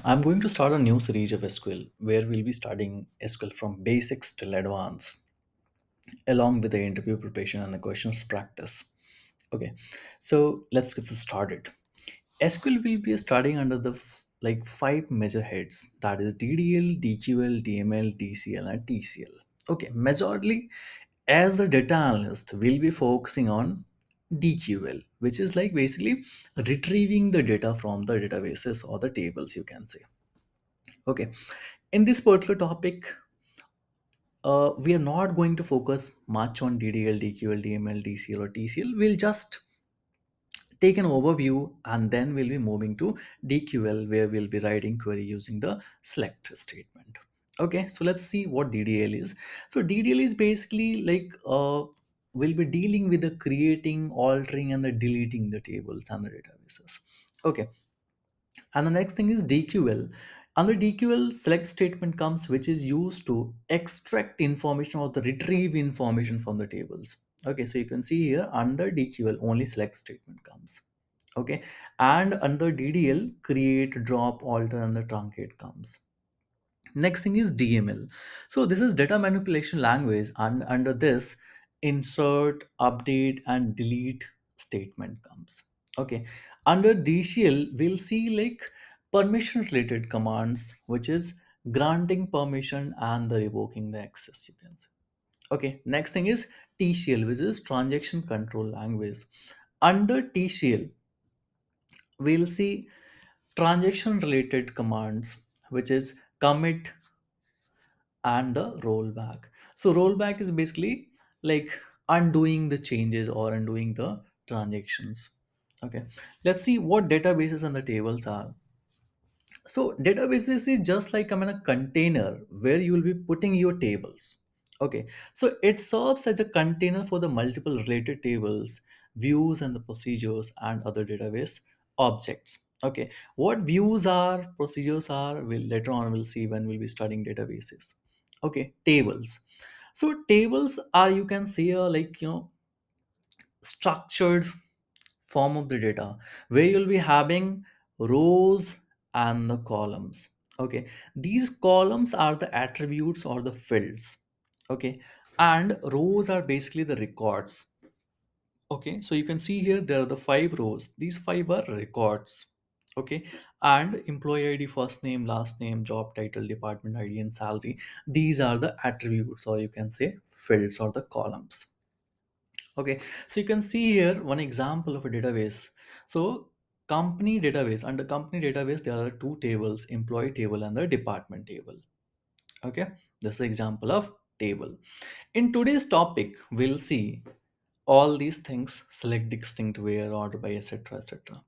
I'm going to start a new series of SQL where we'll be studying SQL from basics till advanced, along with the interview preparation and the questions practice. Okay, so let's get this started. SQL will be studying under the five major heads, that is DDL, DQL, DML, DCL, and TCL. Okay, majorly as a data analyst, we'll be focusing on DQL, which is like basically retrieving the data from the databases or the tables, you can say. Okay, in this particular topic, we are not going to focus much on DDL, DQL, DML, DCL, or TCL. We'll just take an overview and then we'll be moving to DQL, where we'll be writing query using the select statement. Okay, so let's see what DDL is. So DDL is basically we'll be dealing with the creating, altering, and the deleting the tables and the databases. Okay, and the next thing is DQL. Under DQL, select statement comes, which is used to extract information or the retrieve information from the tables. Okay, so you can see here under DQL, only select statement comes. Okay, and under DDL, create, drop, alter, and the truncate comes. Next thing is DML. So this is data manipulation language, and under this, insert, update, and delete statement comes. Okay. Under DCL, we'll see like permission related commands, which is granting permission and the revoking the access, you can say. Okay. Next thing is TCL, which is transaction control language. Under TCL, we'll see transaction related commands, which is commit and the rollback. So rollback is basically like undoing the changes or undoing the transactions. Okay, let's see what databases and the tables are. So databases is just like a container where you will be putting your tables. Okay, so it serves as a container for the multiple related tables, views, and the procedures and other database objects. Okay, what views are, procedures are, will later on we'll see when we'll be studying databases. Okay, tables. So tables are, you can see, structured form of the data where you'll be having rows and the columns. Okay, these columns are the attributes or the fields. Okay, and rows are basically the records. Okay, so you can see here there are the five rows, these five are records. Okay, and employee ID, first name, last name, job title, department ID, and salary, these are the attributes, or you can say fields or the columns. Okay, so you can see here one example of a database. So company database, under company database, there are two tables, employee table and the department table. Okay, this is example of table. In today's topic, we'll see all these things, select, distinct, where, order by, etc. etc.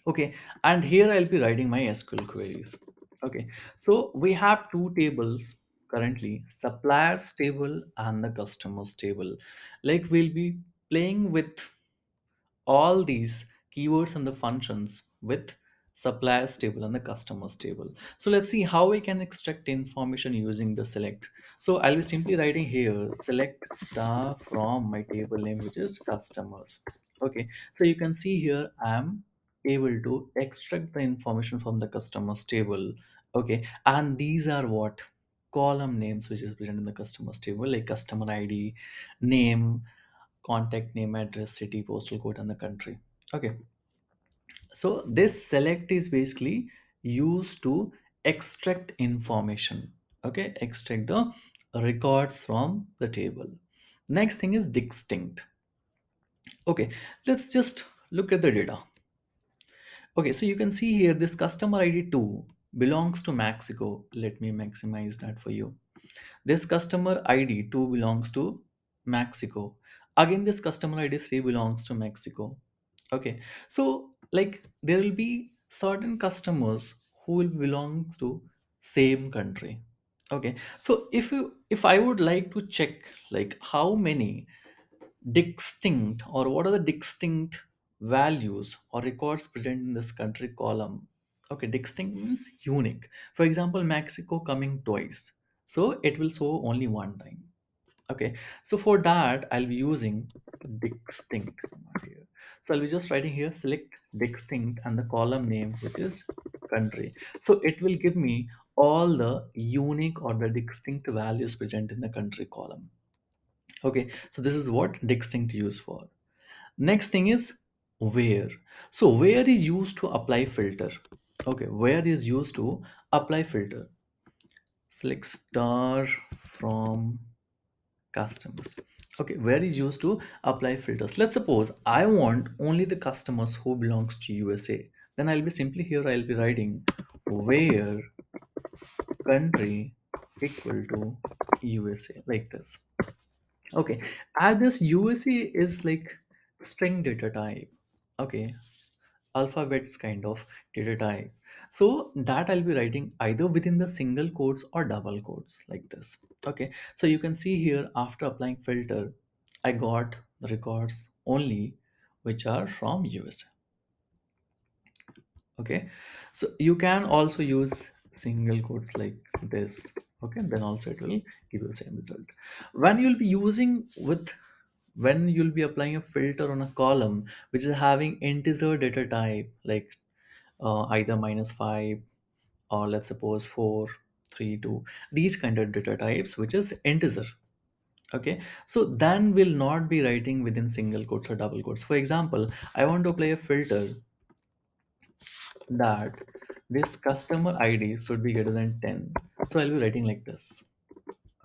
Okay, and here I'll be writing my SQL queries. Okay, so we have two tables currently, suppliers table and the customers table. Like we'll be playing with all these keywords and the functions with suppliers table and the customers table. So let's see how we can extract information using the select. So I'll be simply writing here select star from my table name, which is customers. Okay, so you can see here I'm able to extract the information from the customers table. Okay, and these are what column names, which is present in the customers table, like customer ID, name, contact name, address, city, postal code, and the country. Okay, so this select is basically used to extract information. Okay, extract the records from the table. Next thing is distinct. Okay, let's just look at the data. Okay, so you can see here this customer ID 2 belongs to Mexico. Let me maximize that for you. This customer ID 2 belongs to Mexico. Again, this customer ID 3 belongs to Mexico. Okay, so like there will be certain customers who will belong to same country. Okay, so if I would like to check like how many distinct or what are the distinct values or records present in this country column. Okay, distinct means unique. For example, Mexico coming twice, so it will show only one time. Okay, so for that I'll be using distinct command here. So I'll be just writing here select distinct and the column name, which is country. So it will give me all the unique or the distinct values present in the country column. Okay, so this is what distinct used for. Next thing is where. So where is used to apply filter. Okay, where is used to apply filter. Select star from customers. Okay, where is used to apply filters. Let's suppose I want only the customers who belongs to USA. Then I'll be simply here, I'll be writing where country equal to USA like this. Okay, as this USA is like string data type. Okay, alphabets kind of data type. So that I'll be writing either within the single quotes or double quotes like this. Okay, so you can see here after applying filter, I got the records only which are from USA. Okay, so you can also use single quotes like this. Okay, then also it will give you the same result. When you'll be using with when you'll be applying a filter on a column which is having integer data type like either -5 or let's suppose 4, 3, 2, these kind of data types which is integer. Okay, so then we'll not be writing within single quotes or double quotes. For example, I want to apply a filter that this customer id should be greater than 10, so I'll be writing like this.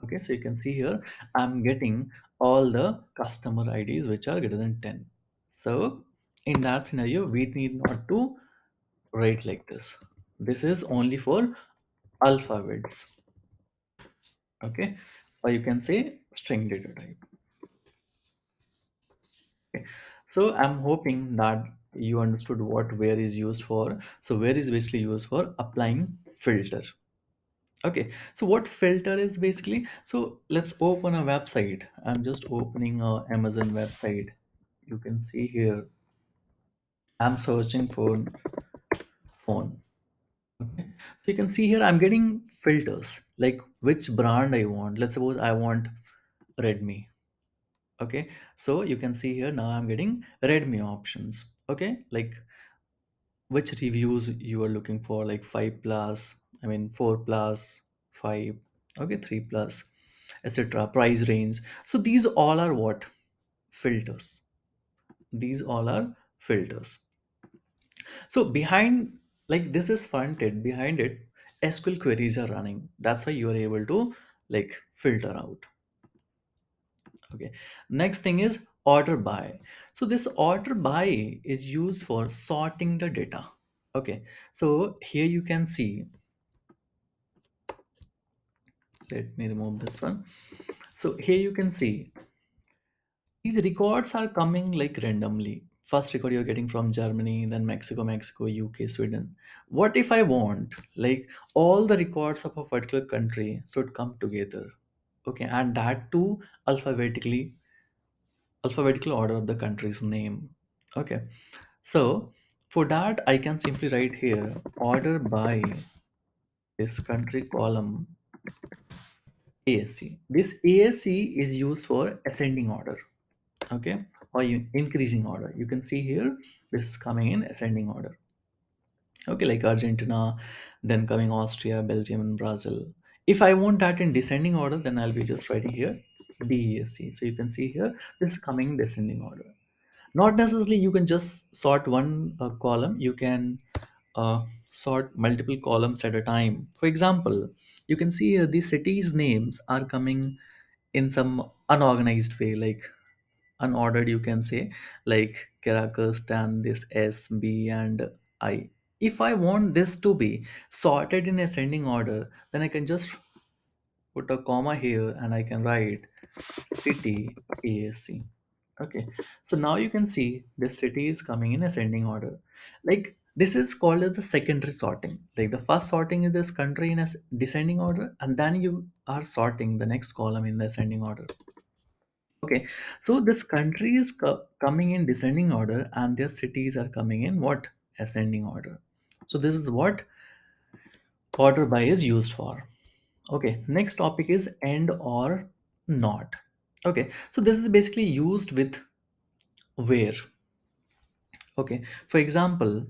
Okay, so you can see here I'm getting all the customer ids which are greater than 10. So in that scenario we need not to write like this. This is only for alphabets. Okay, or you can say string data type. Okay, so I'm hoping that you understood what where is used for. So where is basically used for applying filter. Okay, so what filter is basically, so let's open a website. I'm just opening a Amazon website. You can see here I'm searching for phone. Okay, so you can see here I'm getting filters like which brand I want. Let's suppose I want Redmi. Okay, so you can see here now I'm getting Redmi options. Okay, like which reviews you are looking for, like 5 plus, I mean 4 plus, 5, okay, 3 plus, etc. Price range. So these all are what? Filters. These all are filters. So behind, like this is fronted, behind it SQL queries are running. That's why you are able to like filter out. Okay, next thing is order by. So this order by is used for sorting the data. Okay, so here you can see, let me remove this one. So here you can see these records are coming like randomly. First record you're getting from Germany, then Mexico, UK, Sweden. What if I want like all the records of a particular country should come together? Okay, and that too alphabetically, alphabetical order of the country's name. Okay, so for that I can simply write here order by this country column ASC. This ASC is used for ascending order. Okay, or increasing order. You can see here this is coming in ascending order. Okay, like Argentina, then coming Austria, Belgium, and Brazil. If I want that in descending order, then I'll be just writing here DESC. So you can see here this is coming in descending order. Not necessarily you can just sort one column. You can sort multiple columns at a time. For example, you can see here the cities names are coming in some unorganized way, like unordered, you can say, like Caracas, then this S, B, and I. If I want this to be sorted in ascending order, then I can just put a comma here and I can write city ASC. Okay, so now you can see the city is coming in ascending order. Like this is called as the secondary sorting. Like the first sorting is this country in a descending order, and then you are sorting the next column in the ascending order. Okay, so this country is coming in descending order, and their cities are coming in what? Ascending order. So this is what order by is used for. Okay, next topic is and or not. Okay, so this is basically used with where. Okay, for example,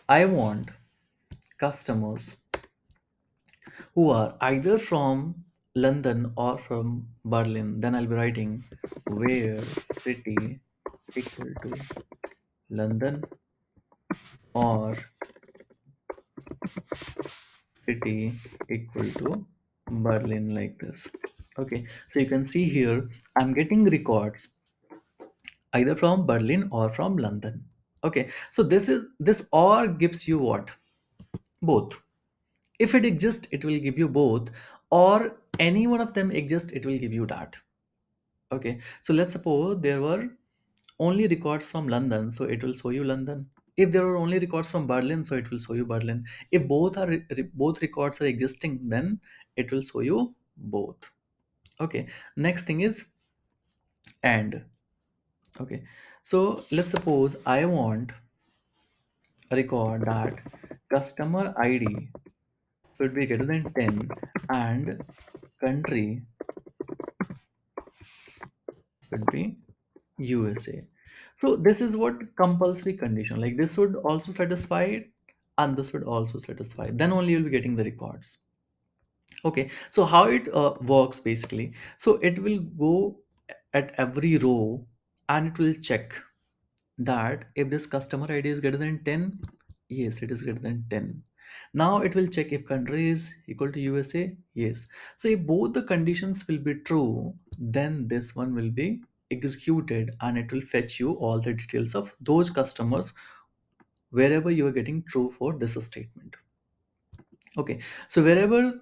I want customers who are either from London or from Berlin. Then I'll be writing where city equal to London or city equal to Berlin, like this. Okay, so you can see here I'm getting records either from Berlin or from London. Okay, so this or gives you what? Both. If it exists, it will give you both, or any one of them exists, it will give you that. Okay, so let's suppose there were only records from London, so it will show you London. If there are only records from Berlin, so it will show you Berlin. If both are both records are existing, then it will show you both. Okay, next thing is and. Okay, so let's suppose I want a record that customer ID should be greater than 10 and country should be USA. So this is what compulsory condition. Like this would also satisfy it and this would also satisfy. Then only you'll be getting the records. Okay. So how it works basically. So it will go at every row and it will check that if this customer ID is greater than 10, yes, it is greater than 10. Now it will check if country is equal to USA, yes. So if both the conditions will be true, then this one will be executed and it will fetch you all the details of those customers wherever you are getting true for this statement. Okay, so wherever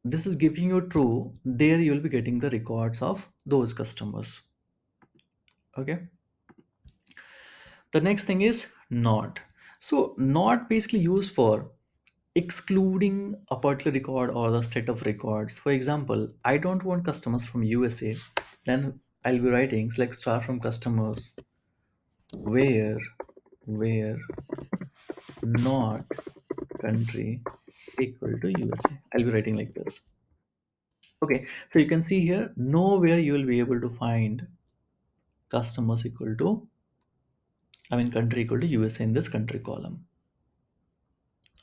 this is giving you true, there you will be getting the records of those customers. Okay. The next thing is not. So not basically used for excluding a particular record or the set of records. For example, I don't want customers from USA. Then I'll be writing select star from customers where not country equal to USA. I'll be writing like this. Okay, so you can see here nowhere you will be able to find customers equal to country equal to USA in this country column.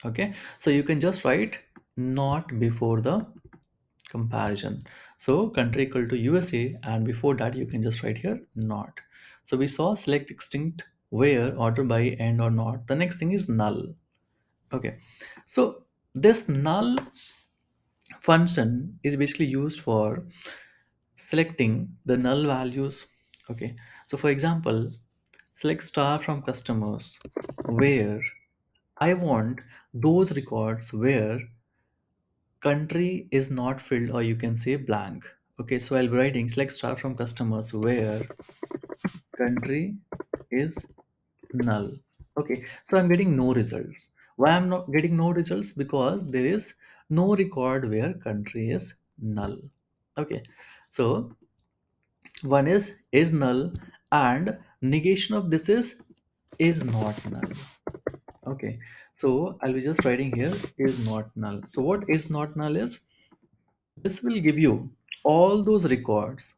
Okay, so you can just write not before the comparison. So country equal to USA and before that you can just write here not. So we saw select extinct where order by and or not. The next thing is null. Okay, so this null function is basically used for selecting the null values. Okay, so for example, select star from customers where I want those records where country is not filled or you can say blank. Okay, so I'll be writing select star from customers where country is null. Okay, so I'm getting no results. Why I'm not getting no results? Because there is no record where country is null. Okay, so one is null and negation of this is not null. Okay, so I'll be just writing here is not null. So what is not null is, this will give you all those records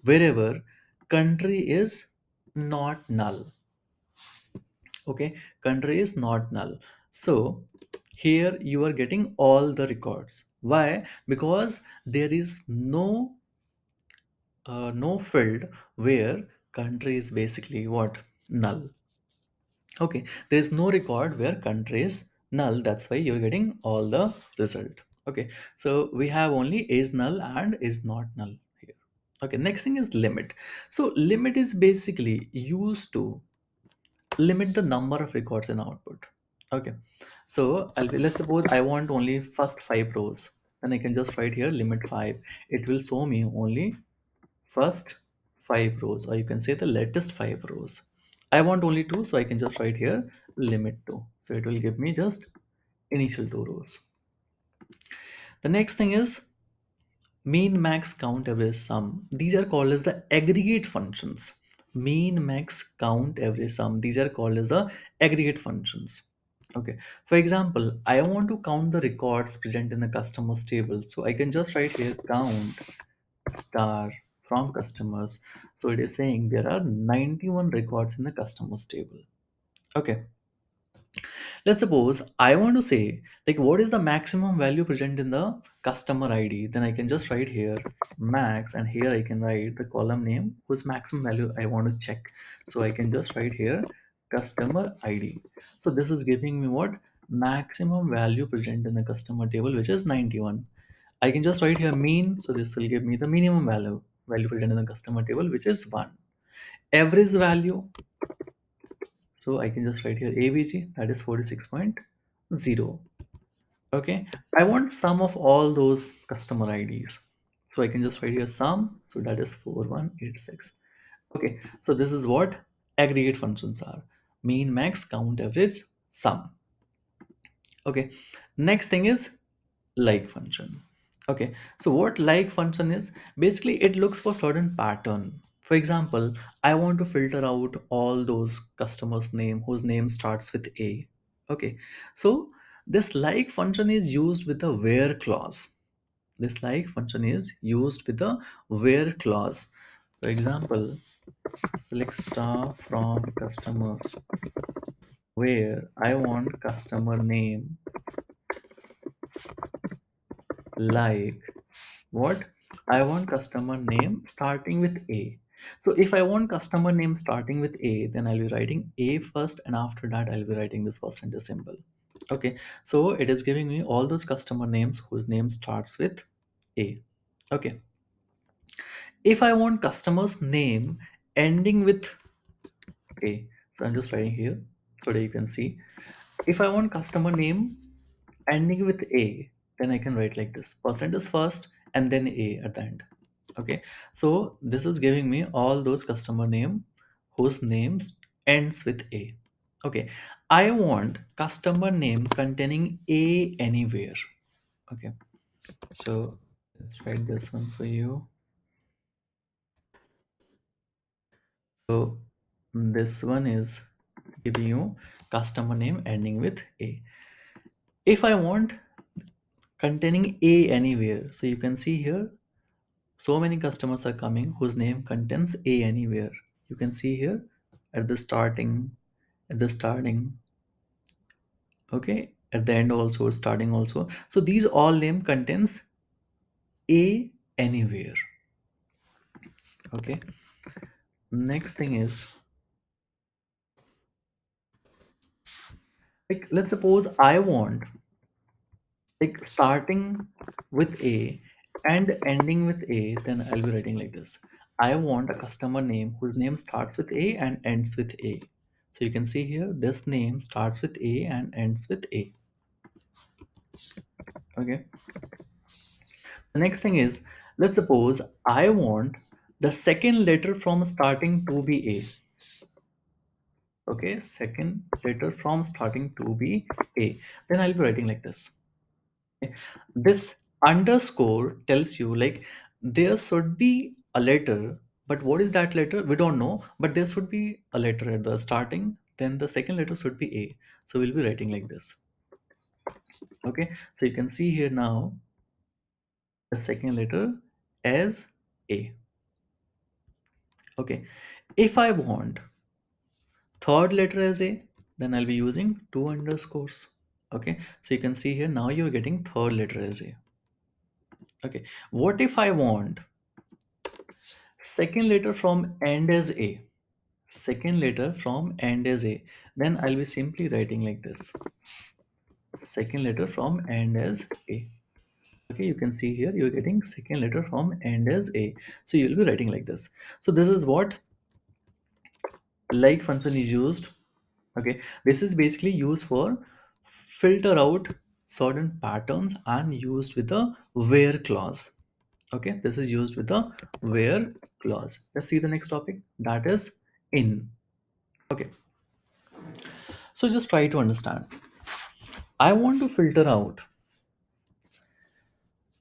wherever country is not null. Okay, country is not null. So here you are getting all the records. Why? Because there is no field where country is basically what? Null. Okay, there is no record where country is null. That's why you're getting all the result. Okay, so we have only is null and is not null here. Okay, next thing is limit. So limit is basically used to limit the number of records in output. Okay, so let's suppose I want only first 5 rows. Then I can just write here limit 5. It will show me only first 5 rows, or you can say the latest 5 rows. I want only 2, so I can just write here limit 2. So it will give me just initial 2 rows. The next thing is mean, max, count, average, sum. These are called as the aggregate functions. Mean, max, count, average, sum. These are called as the aggregate functions. Okay. For example, I want to count the records present in the customers table. So I can just write here count star from customers. So it is saying there are 91 records in the customers table. Okay, let's suppose I want to say like what is the maximum value present in the customer ID. Then I can just write here max, and here I can write the column name whose maximum value I want to check. So I can just write here customer ID. So this is giving me what maximum value present in the customer table, which is 91. I can just write here mean, so this will give me the minimum value present in the customer table, which is 1. Average value, so I can just write here AVG, that is 46.0. Okay, I want sum of all those customer IDs. So I can just write here sum, so that is 4186. Okay, so this is what aggregate functions are: mean, max, count, average, sum. Okay, next thing is like function. Okay, so what like function is, basically it looks for certain pattern. For example, I want to filter out all those customers name whose name starts with A. Okay, so this like function is used with the where clause. This like function is used with the where clause. For example, select star from customers where I want customer name like what, I want customer name starting with A. So if I want customer name starting with A, then I'll be writing A first, and after that I'll be writing this percentage symbol. Okay, so it is giving me all those customer names whose name starts with A. Okay, if I want customer's name ending with A, so I'm just writing here so that you can see. If I want customer name ending with A, then I can write like this: percentage first and then A at the end. Okay, so this is giving me all those customer name whose names ends with A. Okay, I want customer name containing A anywhere. Okay, so let's write this one for you. So this one is giving you customer name ending with A. If I want containing A anywhere, so you can see here so many customers are coming whose name contains A anywhere. You can see here at the starting, at the starting, okay, at the end also, starting also. So these all name contains A anywhere. Okay. Next thing is like let's suppose I want like starting with A and ending with A, then I'll be writing like this. I want a customer name whose name starts with A and ends with A. So you can see here this name starts with A and ends with A. Okay. The next thing is, let's suppose I want the second letter from starting to be A. Okay, second letter from starting to be A. Then I'll be writing like this. Okay. This underscore tells you like there should be a letter, but what is that letter? We don't know, but there should be a letter at the starting, then the second letter should be A. So we'll be writing like this. Okay, so you can see here now the second letter as A. Okay, if I want third letter as A, then I'll be using two underscores. Okay, so you can see here now you're getting third letter as A. Okay, what if I want second letter from end as A? Second letter from end as A, then I'll be simply writing like this: second letter from end as A. Okay, you can see here you're getting second letter from end as A. So you'll be writing like this. So this is what like function is used. Okay, this is basically used for filter out certain patterns and used with the where clause. Okay, this is used with the where clause. Let's see the next topic, that is in. Okay, so just try to understand. I want to filter out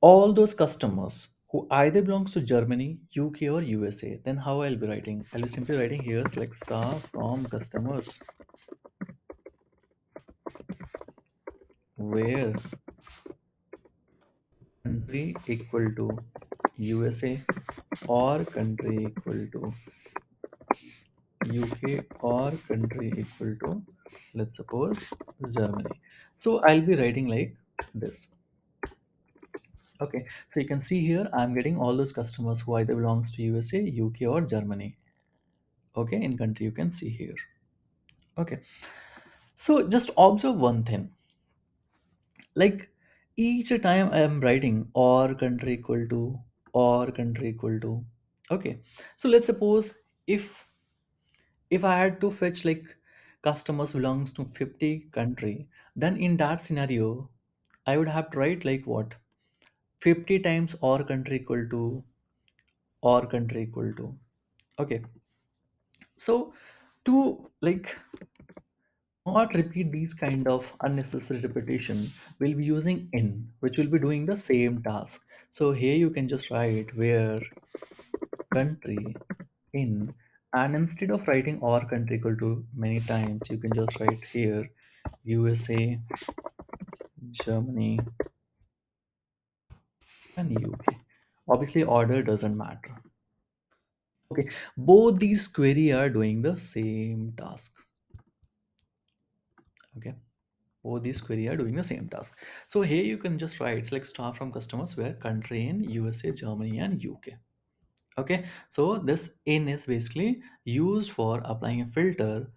all those customers who either belongs to Germany, UK or USA. Then how I'll be writing? I'll be simply writing here select star from customers where country equal to USA or country equal to UK or country equal to Let's suppose Germany. So I'll be writing like this. Okay, so you can see here I'm getting all those customers who either belongs to USA, UK, or Germany. Okay, in country you can see here. Okay, so just observe one thing. Like each time I am writing or country equal to or country equal to. Okay, so let's suppose if if I had to fetch like customers belongs to 50 country, then in that scenario I would have to write like what, 50 times or country equal to or country equal to. Okay, so to like not repeat these kind of unnecessary repetition, we'll be using in, which will be doing the same task. So here you can just write where country in, and instead of writing or country equal to many times, you can just write here USA, Germany, and UK. Obviously, order doesn't matter. Okay, both these query are doing the same task. Okay, both these query are doing the same task. So here you can just write select star from customers where country in USA, Germany, and UK. Okay, so this in is basically used for applying a filter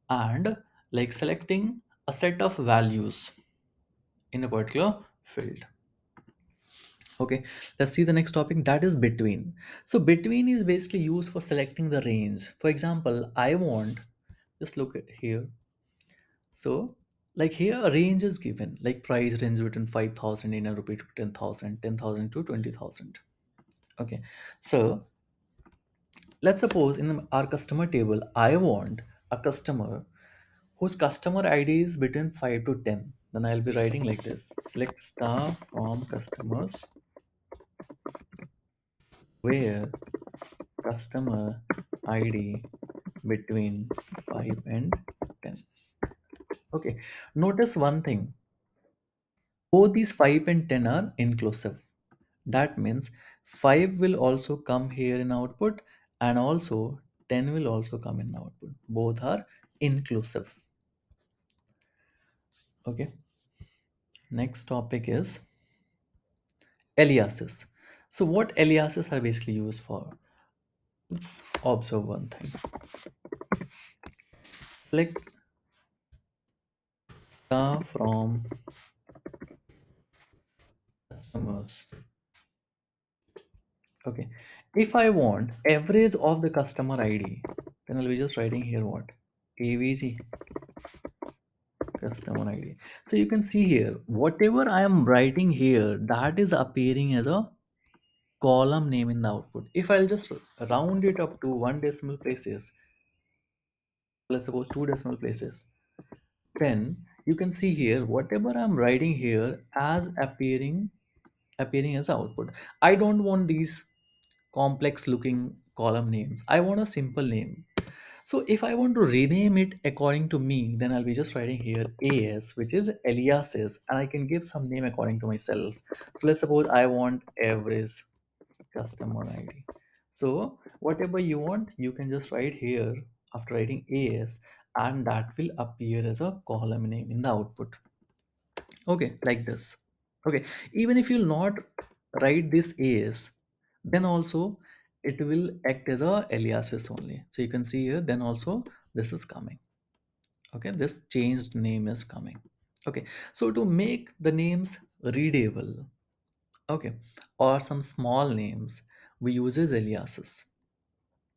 and like selecting a set of values in a particular field. Okay, let's see the next topic, that is between. So between is basically used for selecting the range. For example, I want, just look at here. So like here a range is given, like price range between 5,000 in a rupee to 10,000, 10,000 to 20,000. Okay, so let's suppose in our customer table I want a customer whose customer ID is between 5 to 10. Then I'll be writing like this, select star from customers where customer ID between 5 and 10. Okay, notice one thing, both these 5 and 10 are inclusive. That means 5 will also come here in output, and also 10 will also come in output. Both are inclusive. Okay, next topic is aliases. So what aliases are basically used for? Let's observe one thing. Select star from customers. Okay. If I want average of the customer ID, then I'll be just writing here what? AVG customer ID. So you can see here, whatever I am writing here, that is appearing as a column name in the output. If I'll just round it up to one decimal places, let's suppose two decimal places, then you can see here whatever I'm writing here as appearing as output. I don't want these complex looking column names. I want a simple name. So if I want to rename it according to me, then I'll be just writing here AS, which is aliases, and I can give some name according to myself. So let's suppose I want average customer ID. So whatever you want, you can just write here after writing AS, and that will appear as a column name in the output. Okay, like this. Okay, even if you'll not write this as, then also it will act as a aliases only. So you can see here, then also this is coming. Okay, this changed name is coming. Okay, so to make the names readable, okay, or some small names, we uses aliases.